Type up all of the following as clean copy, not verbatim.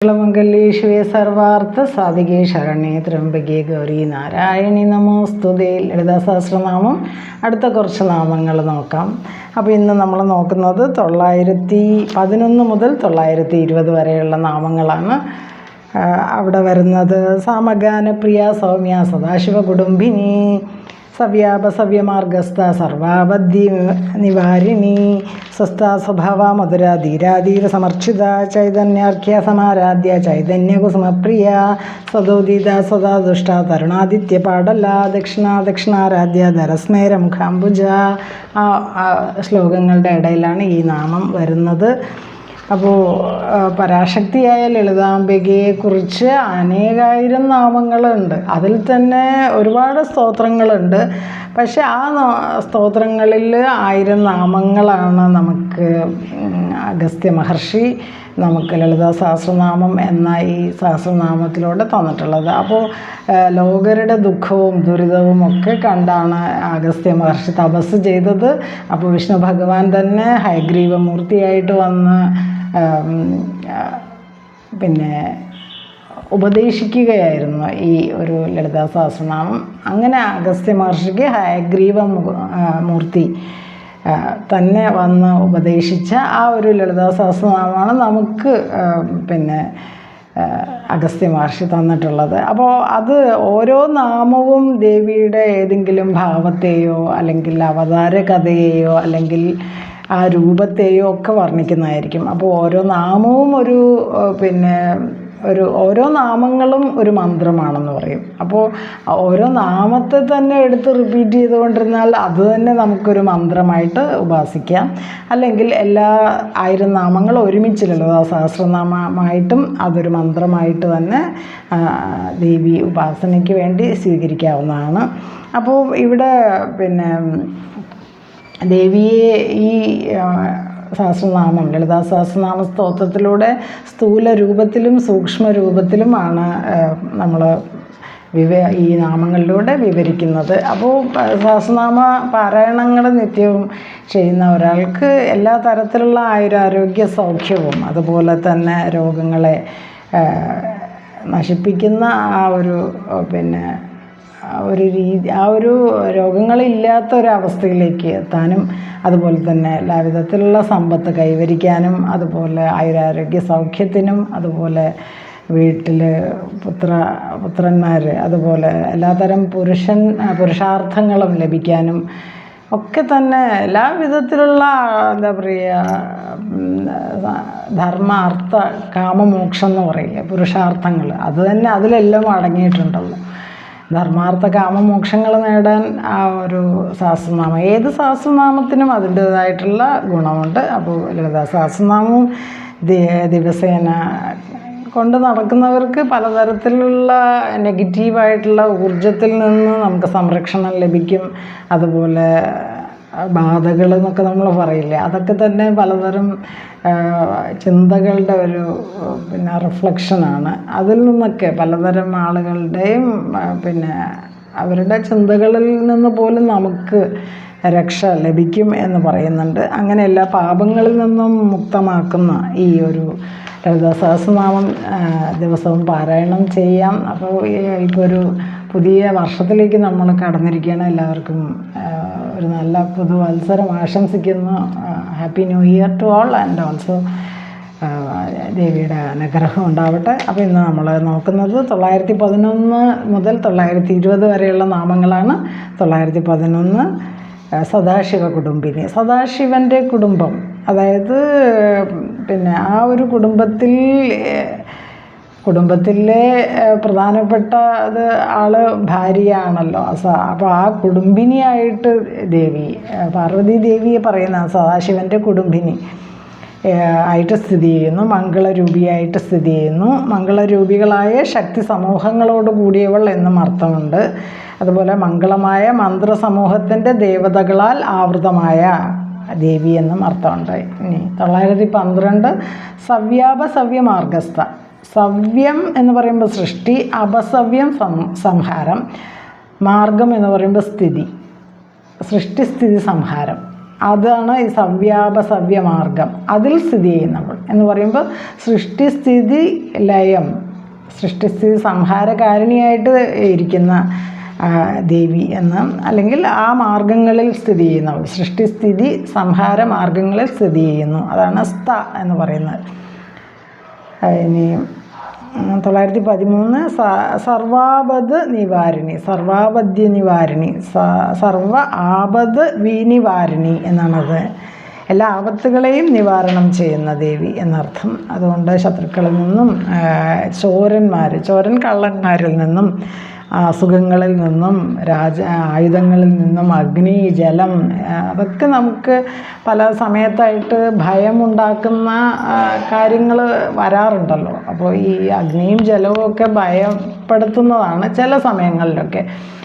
മംഗല്യേശ്വേ സർവാർത്ഥ സാധികേ ശരണ്യേ ത്രംബകേ ഗൗരി നാരായണി നമോസ്തുതേ. ലളിതാ സഹസ്രനാമം അടുത്ത കുറച്ച് നാമങ്ങൾ നോക്കാം. അപ്പോൾ ഇന്ന് നമ്മൾ നോക്കുന്നത് 911 മുതൽ 920 വരെയുള്ള നാമങ്ങളാണ്. അവിടെ വരുന്നത് സാമഗാനപ്രിയ സൗമ്യ സദാശിവ കുടുംബിനി സവ്യാപ സവ്യമാർഗസ്ഥ സർവാബദ്ധി നിവാരിണി സ്വസ്ഥ സ്വഭാവ മധുര ധീരാധീര സമർച്ചിത ചൈതന്യാർഘ്യ സമാരാധ്യ ചൈതന്യകുസുമപ്രിയ സദോദിത സദാ ദുഷ്ട തരുണാദിത്യ പാടല ദക്ഷിണാരാധ്യ ധരസ്മേര മുഖാംബുജ. ആ ശ്ലോകങ്ങളുടെ ഇടയിലാണ് ഈ നാമം വരുന്നത്. അപ്പോൾ പരാശക്തിയായ ലളിതാംബികയെക്കുറിച്ച് അനേകായിരം നാമങ്ങളുണ്ട്. അതിൽ തന്നെ ഒരുപാട് സ്തോത്രങ്ങളുണ്ട്. പക്ഷെ ആ സ്തോത്രങ്ങളിൽ 1000 നാമങ്ങളാണ് നമുക്ക് അഗസ്ത്യ മഹർഷി നമുക്ക് ലളിതാ സഹസ്രനാമം എന്ന ഈ സഹസ്രനാമത്തിലൂടെ തന്നിട്ടുള്ളത്. അപ്പോൾ ലോകരുടെ ദുഃഖവും ദുരിതവും ഒക്കെ കണ്ടാണ് അഗസ്ത്യ മഹർഷി തപസ് ചെയ്തത്. അപ്പോൾ വിഷ്ണു ഭഗവാൻ തന്നെ ഹയഗ്രീവമൂർത്തിയായിട്ട് വന്ന് പിന്നെ ഉപദേശിക്കുകയായിരുന്നു ഈ ഒരു ലളിതാ സഹസ്രനാമം. അങ്ങനെ അഗസ്ത്യ മഹർഷിക്ക് ഹയഗ്രീവ മൂർത്തി തന്നെ വന്ന് ഉപദേശിച്ച ആ ഒരു ലളിതാ സഹസ്രനാമമാണ് നമുക്ക് പിന്നെ അഗസ്ത്യ മഹർഷി തന്നിട്ടുള്ളത്. അപ്പോൾ അത് ഓരോ നാമവും ദേവിയുടെ ഏതെങ്കിലും ഭാവത്തെയോ അല്ലെങ്കിൽ അവതാര കഥയെയോ അല്ലെങ്കിൽ ആ രൂപത്തെയോ ഒക്കെ വർണ്ണിക്കുന്നതായിരിക്കും. അപ്പോൾ ഓരോ നാമവും ഓരോ നാമങ്ങളും ഒരു മന്ത്രമാണെന്ന് പറയും. അപ്പോൾ ഓരോ നാമത്തെ തന്നെ എടുത്ത് റിപ്പീറ്റ് ചെയ്തുകൊണ്ടിരുന്നാൽ അത് തന്നെ നമുക്കൊരു മന്ത്രമായിട്ട് ഉപാസിക്കാം. അല്ലെങ്കിൽ എല്ലാ 1000 നാമങ്ങൾ ഒരുമിച്ച് ലളിതാ സഹസ്രനാമമായിട്ടും അതൊരു മന്ത്രമായിട്ട് തന്നെ ദേവി ഉപാസനയ്ക്ക് വേണ്ടി സ്വീകരിക്കാവുന്നതാണ്. അപ്പോൾ ഇവിടെ ദേവിയെ ഈ സഹസ്രനാമം ലളിതാ സഹസ്രനാമ സ്തോത്രത്തിലൂടെ സ്ഥൂല രൂപത്തിലും സൂക്ഷ്മ രൂപത്തിലുമാണ് നമ്മൾ ഈ നാമങ്ങളിലൂടെ വിവരിക്കുന്നത്. അപ്പോൾ സഹസ്രനാമ പാരായണങ്ങൾ നിത്യവും ചെയ്യുന്ന ഒരാൾക്ക് എല്ലാ തരത്തിലുള്ള ആയുരാരോഗ്യ സൗഖ്യവും അതുപോലെ തന്നെ രോഗങ്ങളെ നശിപ്പിക്കുന്ന ആ ഒരു രോഗങ്ങളില്ലാത്ത ഒരവസ്ഥയിലേക്ക് എത്താനും അതുപോലെ തന്നെ എല്ലാവിധത്തിലുള്ള സമ്പത്ത് കൈവരിക്കാനും അതുപോലെ ആയുരാരോഗ്യ സൗഖ്യത്തിനും അതുപോലെ വീട്ടിൽ പുത്രന്മാർ അതുപോലെ എല്ലാതരം പുരുഷാർത്ഥങ്ങളും ലഭിക്കാനും ഒക്കെ തന്നെ എല്ലാവിധത്തിലുള്ള ധർമ്മ അർത്ഥ കാമമോക്ഷം എന്ന് പറയില്ലേ, പുരുഷാർത്ഥങ്ങൾ അത് തന്നെ അതിലെല്ലാം അടങ്ങിയിട്ടുണ്ടല്ലോ. ധർമാർത്ഥ കാമമോക്ഷങ്ങൾ നേടാൻ ആ ഒരു സഹസ്രനാമം, ഏത് സഹസ്രനാമത്തിനും അതിൻ്റേതായിട്ടുള്ള ഗുണമുണ്ട്. അപ്പോൾ ലളിതാ സഹസ്രനാമവും ദിവസേന കൊണ്ട് നടക്കുന്നവർക്ക് പലതരത്തിലുള്ള നെഗറ്റീവായിട്ടുള്ള ഊർജത്തിൽ നിന്ന് നമുക്ക് സംരക്ഷണം ലഭിക്കും. അതുപോലെ ബാധകൾ എന്നൊക്കെ നമ്മൾ പറയില്ലേ, അതൊക്കെ തന്നെ പലതരം ചിന്തകളുടെ ഒരു റിഫ്ലക്ഷനാണ്. അതിൽ നിന്നൊക്കെ പലതരം ആളുകളുടെയും അവരുടെ ചിന്തകളിൽ നിന്ന് പോലും നമുക്ക് രക്ഷ ലഭിക്കും എന്ന് പറയുന്നുണ്ട്. അങ്ങനെ എല്ലാ പാപങ്ങളിൽ നിന്നും മുക്തമാക്കുന്ന ഈ ഒരു ലളിതാ സഹസ്രനാമം ദിവസവും പാരായണം ചെയ്യാം. അപ്പോൾ ഇപ്പോൾ ഒരു പുതിയ വർഷത്തിലേക്ക് നമ്മൾ കടന്നിരിക്കുകയാണ്. എല്ലാവർക്കും ഒരു നല്ല പുതുവത്സരം ആശംസിക്കുന്നു. Happy new year to all and also ദേവിയുടെ അനുഗ്രഹം ഉണ്ടാവട്ടെ. അപ്പോൾ ഇന്ന് നമ്മൾ നോക്കുന്നത് 911 മുതൽ 920 വരെയുള്ള നാമങ്ങളാണ്. 911 സദാശിവ കുടുംബിനി, സദാശിവൻ്റെ കുടുംബം, അതായത് ആ ഒരു കുടുംബത്തിലെ പ്രധാനപ്പെട്ട ആള് ഭാര്യയാണല്ലോ. അപ്പോൾ ആ കുടുംബിനിയായിട്ട് പാർവതി ദേവിയെ പറയുന്ന സദാശിവൻ്റെ കുടുംബിനി ആയിട്ട് സ്ഥിതി ചെയ്യുന്നു, മംഗളരൂപിയായിട്ട് സ്ഥിതി ചെയ്യുന്നു. മംഗളരൂപികളായ ശക്തി സമൂഹങ്ങളോട് കൂടിയവൾ എന്നും അർത്ഥമുണ്ട്. അതുപോലെ മംഗളമായ മന്ത്രസമൂഹത്തിൻ്റെ ദേവതകളാൽ ആവൃതമായ ദേവി എന്നും അർത്ഥമുണ്ട്. ഇനി 912 സവ്യാപ സവ്യമാർഗസ്ഥ. സവ്യം എന്ന് പറയുമ്പോൾ സൃഷ്ടി, അപസവ്യം സംഹാരം, മാർഗം എന്ന് പറയുമ്പോൾ സ്ഥിതി, സൃഷ്ടിസ്ഥിതി സംഹാരം. അതാണ് ഈ സവ്യമാർഗം. അതിൽ സ്ഥിതി ചെയ്യുന്നവൾ എന്ന് പറയുമ്പോൾ സൃഷ്ടിസ്ഥിതി ലയം, സൃഷ്ടിസ്ഥിതി സംഹാരകാരിണിയായിട്ട് ഇരിക്കുന്ന ദേവി എന്ന്, അല്ലെങ്കിൽ ആ മാർഗങ്ങളിൽ സ്ഥിതി ചെയ്യുന്നവൾ, സൃഷ്ടിസ്ഥിതി സംഹാര മാർഗങ്ങളിൽ സ്ഥിതി ചെയ്യുന്നു. അതാണ് സ്ത എന്ന് പറയുന്നത്. ഇനി 913 സർവാപദ് നിവാരിണി, സർവാപദ്യ നിവാരിണി, സർവ ആപദ് വിനിവാരിണി എന്നാണത്. എല്ലാ ആപത്തുകളെയും നിവാരണം ചെയ്യുന്ന ദേവി എന്നർത്ഥം. അതുകൊണ്ട് ശത്രുക്കളിൽ നിന്നും, ചോരൻ കള്ളന്മാരിൽ നിന്നും, അസുഖങ്ങളിൽ നിന്നും, ആയുധങ്ങളിൽ നിന്നും, അഗ്നി, ജലം, അതൊക്കെ നമുക്ക് പല സമയത്തായിട്ട് ഭയമുണ്ടാക്കുന്ന കാര്യങ്ങൾ വരാറുണ്ടല്ലോ. അപ്പോൾ ഈ അഗ്നിയും ജലവും ഒക്കെ ഭയപ്പെടുത്തുന്നതാണ് ചില സമയങ്ങളിലൊക്കെ.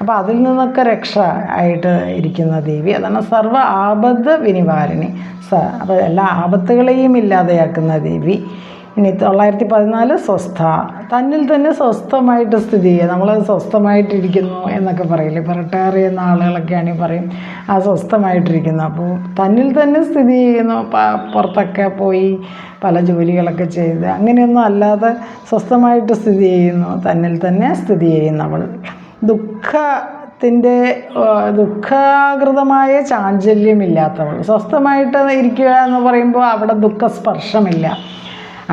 അപ്പോൾ അതിൽ നിന്നൊക്കെ രക്ഷ ആയിട്ട് ഇരിക്കുന്ന ദേവി, അതാണ് സർവ ആപദ് വിനിവാരിണി. അപ്പോൾ എല്ലാ ആപത്തുകളെയും ഇല്ലാതെയാക്കുന്ന ദേവി. ഇനി 914 സ്വസ്ഥ, തന്നിൽ തന്നെ സ്വസ്ഥമായിട്ട് സ്ഥിതി ചെയ്യുക. നമ്മൾ സ്വസ്ഥമായിട്ടിരിക്കുന്നു എന്നൊക്കെ പറയില്ലേ, ഇപ്പോൾ റിട്ടയർ ചെയ്യുന്ന ആളുകളൊക്കെയാണെങ്കിൽ പറയും ആ സ്വസ്ഥമായിട്ടിരിക്കുന്നു. അപ്പോൾ തന്നിൽ തന്നെ സ്ഥിതി ചെയ്യുന്നു. പുറത്തൊക്കെ പോയി പല ജോലികളൊക്കെ ചെയ്ത് അങ്ങനെയൊന്നും അല്ലാതെ സ്വസ്ഥമായിട്ട് സ്ഥിതി ചെയ്യുന്നു, തന്നിൽ തന്നെ സ്ഥിതി ചെയ്യുന്നവൾ. ദുഃഖാകൃതമായ ചാഞ്ചല്യമില്ലാത്തവൾ. സ്വസ്ഥമായിട്ട് ഇരിക്കുക എന്ന് പറയുമ്പോൾ അവിടെ ദുഃഖസ്പർശമില്ല.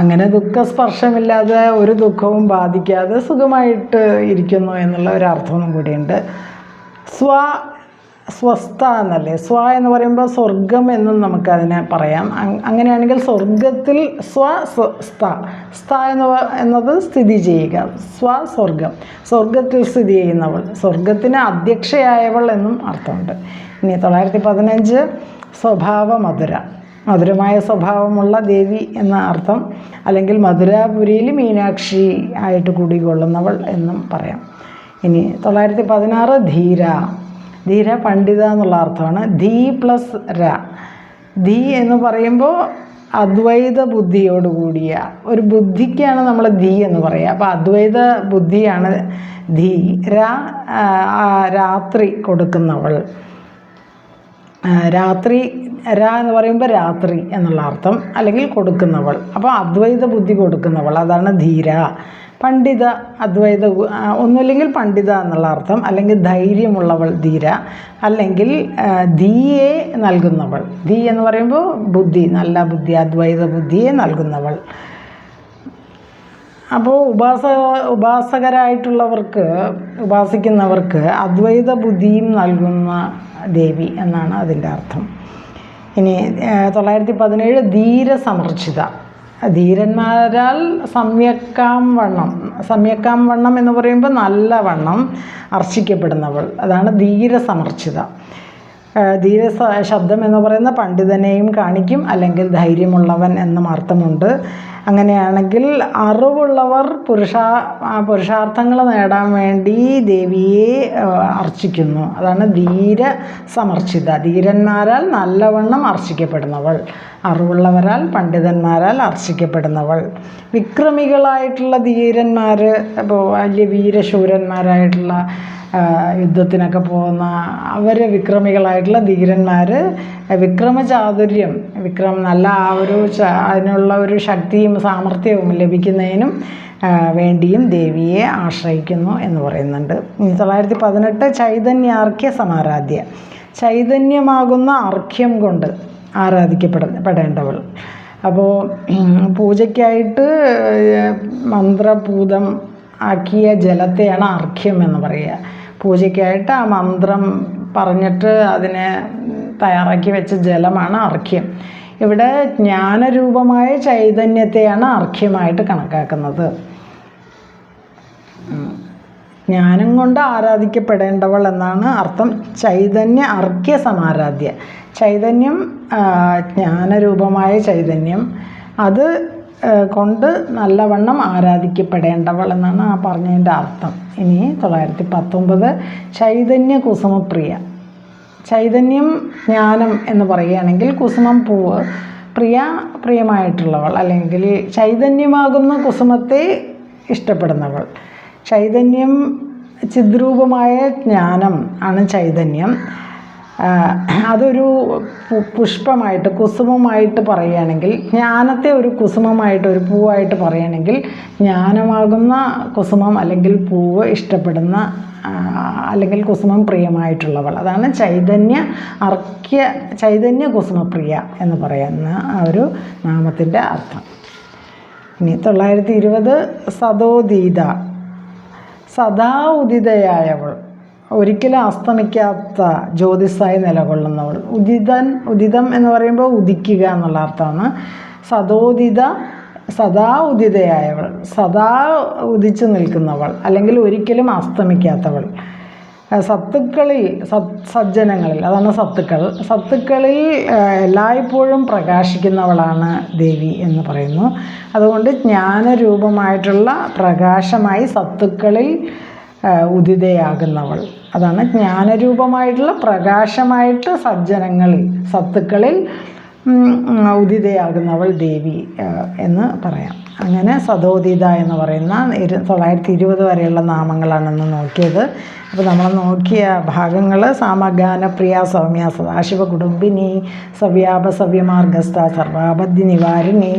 അങ്ങനെ ദുഃഖസ്പർശമില്ലാതെ ഒരു ദുഃഖവും ബാധിക്കാതെ സുഖമായിട്ട് ഇരിക്കുന്നു എന്നുള്ള ഒരർത്ഥവും കൂടിയുണ്ട്. സ്വസ്ഥ എന്നല്ലേ, എന്ന് പറയുമ്പോൾ സ്വർഗം എന്നും നമുക്കതിനെ പറയാം. അങ്ങനെയാണെങ്കിൽ സ്വർഗത്തിൽ എന്നത് സ്ഥിതി ചെയ്യുക. സ്വർഗത്തിൽ സ്ഥിതി ചെയ്യുന്നവൾ, സ്വർഗത്തിന് അധ്യക്ഷയായവൾ എന്നും അർത്ഥമുണ്ട്. ഇനി 915 സ്വഭാവ മധുരമായ സ്വഭാവമുള്ള ദേവി എന്ന അർത്ഥം, അല്ലെങ്കിൽ മധുരാപുരിയിൽ മീനാക്ഷി ആയിട്ട് കൂടിക്കൊള്ളുന്നവൾ എന്നും പറയാം. ഇനി 916 ധീര പണ്ഡിത എന്നുള്ള അർത്ഥമാണ്. ധീ പ്ലസ് ര. ധീ എന്ന് പറയുമ്പോൾ അദ്വൈത ബുദ്ധിയോടുകൂടിയ ഒരു ബുദ്ധിക്കാണ് നമ്മൾ ധീ എന്ന് പറയുക. അപ്പോൾ അദ്വൈത ബുദ്ധിയാണ് ധീ. രാത്രി കൊടുക്കുന്നവൾ. എന്ന് പറയുമ്പോൾ രാത്രി എന്നുള്ള അർത്ഥം, അല്ലെങ്കിൽ കൊടുക്കുന്നവൾ. അപ്പോൾ അദ്വൈത ബുദ്ധി കൊടുക്കുന്നവൾ, അതാണ് ധീര. പണ്ഡിത, അദ്വൈത ഒന്നുമില്ലെങ്കിൽ പണ്ഡിത എന്നുള്ള അർത്ഥം, അല്ലെങ്കിൽ ധൈര്യമുള്ളവൾ ധീര, അല്ലെങ്കിൽ ധീയെ നൽകുന്നവൾ. ധീ എന്ന് പറയുമ്പോൾ ബുദ്ധി, നല്ല ബുദ്ധി, അദ്വൈത ബുദ്ധിയെ നൽകുന്നവൾ. അപ്പോൾ ഉപാസിക്കുന്നവർക്ക് അദ്വൈത ബുദ്ധിയും നൽകുന്ന ദേവി എന്നാണ് അതിൻ്റെ അർത്ഥം. ഇനി 917 ധീരസമർച്ചിത. ധീരന്മാരാൽ സമ്യക്കാം വണ്ണം എന്ന് പറയുമ്പോൾ നല്ല വണ്ണം അർച്ചിക്കപ്പെടുന്നവൾ, അതാണ് ധീരസമർച്ചിത. ശബ്ദം എന്ന് പറയുന്ന പണ്ഡിതനെയും കാണിക്കും, അല്ലെങ്കിൽ ധൈര്യമുള്ളവൻ എന്നും അർത്ഥമുണ്ട്. അങ്ങനെയാണെങ്കിൽ അറിവുള്ളവർ പുരുഷാർത്ഥങ്ങൾ നേടാൻ വേണ്ടി ദേവിയെ അർച്ചിക്കുന്നു, അതാണ് ധീരസമർച്ചിത. ധീരന്മാരാൽ നല്ലവണ്ണം അർച്ചിക്കപ്പെടുന്നവൾ, അറിവുള്ളവരാൽ പണ്ഡിതന്മാരാൽ അർച്ചിക്കപ്പെടുന്നവൾ. വിക്രമികളായിട്ടുള്ള ധീരന്മാർ, ഇപ്പോൾ വലിയ വീരശൂരന്മാരായിട്ടുള്ള യുദ്ധത്തിനൊക്കെ പോകുന്ന വിക്രമികളായിട്ടുള്ള ധീരന്മാർ വിക്രമചാതുര്യം, നല്ല അതിനുള്ള ഒരു ശക്തിയും സാമർഥ്യവും ലഭിക്കുന്നതിനും വേണ്ടിയും ദേവിയെ ആശ്രയിക്കുന്നു എന്ന് പറയുന്നുണ്ട്. 918 ചൈതന്യാർഘ്യ സമാരാധ്യ. ചൈതന്യമാകുന്ന അർഘ്യം കൊണ്ട് ആരാധിക്കപ്പെടേണ്ടവൾ. അപ്പോൾ പൂജയ്ക്കായിട്ട് മന്ത്രപൂതം ആക്കിയ ജലത്തെയാണ് അർഘ്യം എന്ന് പറയുക. പൂജയ്ക്കായിട്ട് ആ മന്ത്രം പറഞ്ഞിട്ട് അതിനെ തയ്യാറാക്കി വെച്ച ജലമാണ് അർഘ്യം. ഇവിടെ ജ്ഞാനരൂപമായ ചൈതന്യത്തെയാണ് അർഘ്യമായിട്ട് കണക്കാക്കുന്നത്. ജ്ഞാനം കൊണ്ട് ആരാധിക്കപ്പെടേണ്ടവൾ എന്നാണ് അർത്ഥം. ചൈതന്യ അർഘ്യ സമാരാധ്യ. ചൈതന്യം, ജ്ഞാനരൂപമായ ചൈതന്യം, അത് കൊണ്ട് നല്ലവണ്ണം ആരാധിക്കപ്പെടേണ്ടവൾ എന്നാണ് ആ പറഞ്ഞതിൻ്റെ അർത്ഥം. ഇനി 919 ചൈതന്യ കുസുമപ്രിയ. ചൈതന്യം ജ്ഞാനം എന്ന് പറയുകയാണെങ്കിൽ കുസുമം പൂവ്, പ്രിയമായിട്ടുള്ളവൾ, അല്ലെങ്കിൽ ചൈതന്യമാകുന്ന കുസുമത്തെ ഇഷ്ടപ്പെടുന്നവൾ. ചൈതന്യം ചിദ്രൂപമായ ജ്ഞാനം ആണ് ചൈതന്യം. അതൊരു പുഷ്പമായിട്ട് കുസുമമായിട്ട് പറയുകയാണെങ്കിൽ, ജ്ഞാനത്തെ ഒരു കുസുമമായിട്ട് ഒരു പൂവായിട്ട് പറയുകയാണെങ്കിൽ, ജ്ഞാനമാകുന്ന കുസുമം അല്ലെങ്കിൽ പൂവ് ഇഷ്ടപ്പെടുന്ന അല്ലെങ്കിൽ കുസുമം പ്രിയമായിട്ടുള്ളവൾ, അതാണ് ചൈതന്യ കുസുമപ്രിയ എന്ന് പറയുന്ന ആ ഒരു നാമത്തിൻ്റെ അർത്ഥം. ഇനി 920 സദോദീത, സദാ ഉദിതയായവൾ, ഒരിക്കലും അസ്തമിക്കാത്ത ജ്യോതിസായി നിലകൊള്ളുന്നവൾ. ഉദിതം എന്ന് പറയുമ്പോൾ ഉദിക്കുക എന്നുള്ള അർത്ഥമാണ്. സദോദിത, സദാ ഉദിതയായവൾ, സദാ ഉദിച്ചു നിൽക്കുന്നവൾ അല്ലെങ്കിൽ ഒരിക്കലും അസ്തമിക്കാത്തവൾ. സത്തുക്കളിൽ, സജ്ജനങ്ങളിൽ, അതാണ് സത്തുക്കളിൽ എല്ലായ്പ്പോഴും പ്രകാശിക്കുന്നവളാണ് ദേവി എന്ന് പറയുന്നു. അതുകൊണ്ട് ജ്ഞാനരൂപമായിട്ടുള്ള പ്രകാശമായി സത്തുക്കളിൽ ഉദിതയാകുന്നവൾ, അതാണ് ജ്ഞാനരൂപമായിട്ടുള്ള പ്രകാശമായിട്ട് സത്തുക്കളിൽ ഉദിതയാകുന്നവൾ ദേവി എന്ന് പറയാം. അങ്ങനെ സദോദിത എന്ന് പറയുന്ന 920 വരെയുള്ള നാമങ്ങളാണെന്ന് നോക്കിയത്. അപ്പോൾ നമ്മൾ നോക്കിയ ഭാഗങ്ങൾ: സാമഗാനപ്രിയ സൗമ്യ സദാശിവ കുടുംബിനി, സവ്യാപ സവ്യമാർഗസ്ഥ സർവാപദ്യ നിവാരിണി,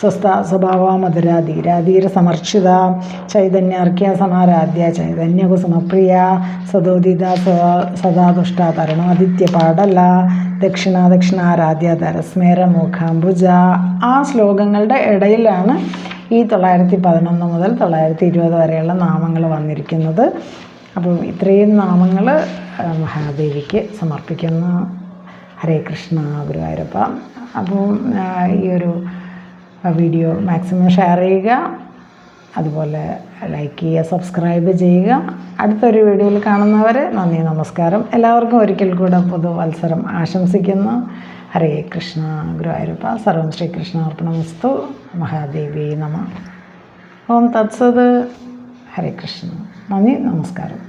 സ്വസ്ഥ സ്വഭാവ മധുര ധീരാധീര സമർച്ചിത, ചൈതന്യാർക്യ സമാരാധ്യ ചൈതന്യകുസുമപ്രിയ, സദോദിത സദാതുഷ്ട തരുണാദിത്യ പാടല, ദക്ഷിണാരാധ്യ തരസ്മേര മുഖാംബുജ. ആ ശ്ലോകങ്ങളുടെ ഇടയിലാണ് ഈ 911 മുതൽ 920 വരെയുള്ള നാമങ്ങൾ വന്നിരിക്കുന്നത്. അപ്പോൾ ഇത്രയും നാമങ്ങൾ മഹാദേവിക്ക് സമർപ്പിക്കുന്നു. ഹരേ കൃഷ്ണ ഗുരുവായൂരപ്പ. അപ്പോൾ ഈ ഒരു വീഡിയോ മാക്സിമം ഷെയർ ചെയ്യുക, അതുപോലെ ലൈക്ക് ചെയ്യുക, സബ്സ്ക്രൈബ് ചെയ്യുക. അടുത്തൊരു വീഡിയോയിൽ കാണുന്നവരെ നന്ദി, നമസ്കാരം. എല്ലാവർക്കും ഒരിക്കൽ കൂടെ പുതുവത്സരം ആശംസിക്കുന്നു. ഹരേ കൃഷ്ണ ഗുരുവായൂരപ്പ. സർവം ശ്രീകൃഷ്ണാർപ്പണമസ്തു. മഹാദേവി നമഃ. ഓം തത്സത്. ഹരേ കൃഷ്ണ. നന്ദി, നമസ്കാരം.